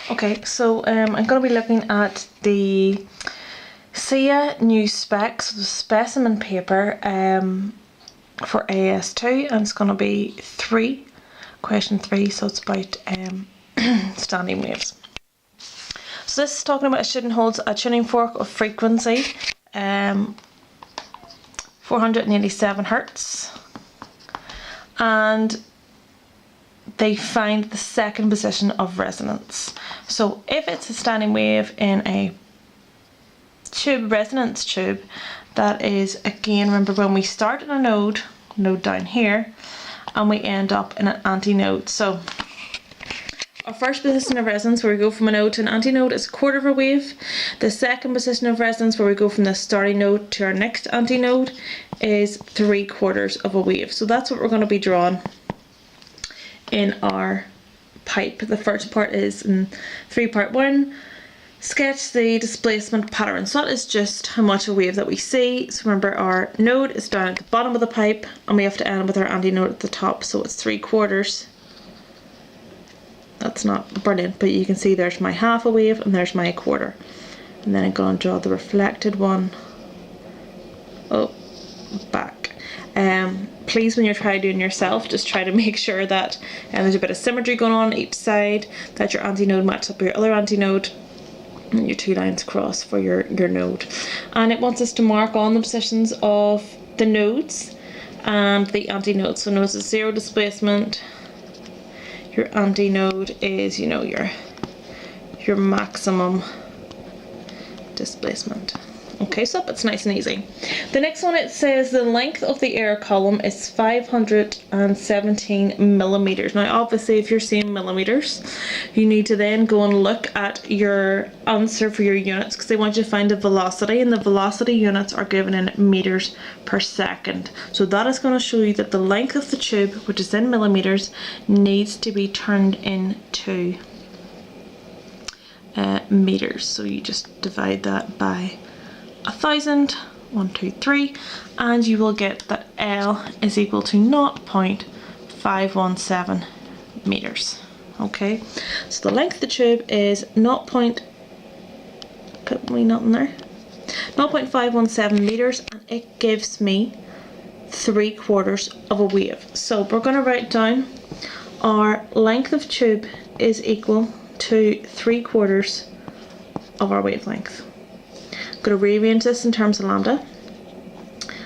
Okay, so I'm going to be looking at the SIA new specs, the specimen paper for AS2, and it's going to be question 3, so it's about standing waves. So this is talking about a student holds a tuning fork of frequency 487 Hertz, and they find the second position of resonance. So if it's a standing wave in a tube, resonance tube, that is, again, remember when we start in a node down here, and we end up in an antinode. So our first position of resonance, where we go from a node to an antinode, is a quarter of a wave. The second position of resonance, where we go from the starting node to our next antinode, is 3/4 of a wave. So that's what we're going to be drawing in our pipe. The first part is in part 1, sketch the displacement pattern. So that is just how much a wave that we see. So remember, our node is down at the bottom of the pipe and we have to end with our antinode at the top, so it's 3/4. That's not brilliant, but you can see there's my half a wave and there's my quarter. And then I'm going to draw the reflected one back. Please, when you're trying doing yourself, just try to make sure that there's a bit of symmetry going on each side, that your antinode matches up with your other antinode, and your two lines cross for your node. And it wants us to mark on the positions of the nodes and the antinodes. So nodes is 0 displacement, your antinode is, you know, your maximum displacement. Okay, so it's nice and easy. The next one, it says the length of the air column is 517 millimeters. Now obviously if you're seeing millimeters, you need to then go and look at your answer for your units, because they want you to find the velocity, and the velocity units are given in meters per second. So that is going to show you that the length of the tube, which is in millimeters, needs to be turned into meters. So you just divide that by 1,000, 1, 2, 3, and you will get that L is equal to 0.517 meters. Okay, so the length of the tube is 0.517 meters, and it gives me 3/4 of a wave. So we're going to write down our length of tube is equal to 3/4 of our wavelength. Going to rearrange this in terms of lambda.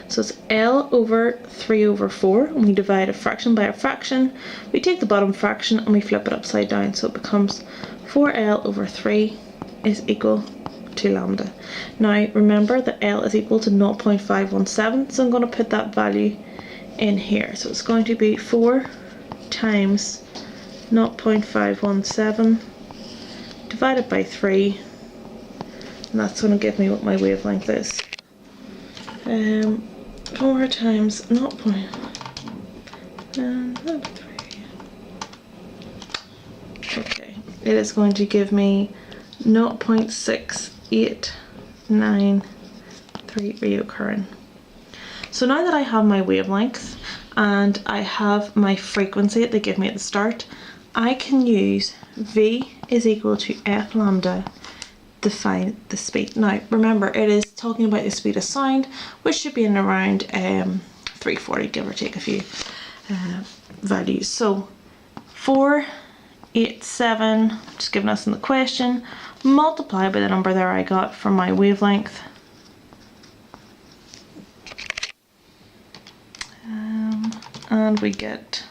So it's L over 3/4, and we divide a fraction by a fraction. We take the bottom fraction and we flip it upside down, so it becomes 4L over 3 is equal to lambda. Now remember that L is equal to 0.517, so I'm going to put that value in here. So it's going to be 4 times 0.517 divided by 3, and that's going to give me what my wavelength is. 4 times 0.3. Okay, it is going to give me 0.6893 reoccurring. So now that I have my wavelength and I have my frequency that they give me at the start, I can use V is equal to F lambda to find the speed. Now remember, it is talking about the speed of sound, which should be in around 340, give or take a few values. So 487, just giving us in the question, multiply by the number there I got from my wavelength, and we get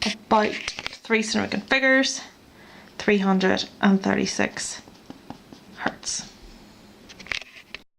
about 3 significant figures, 336 Hertz.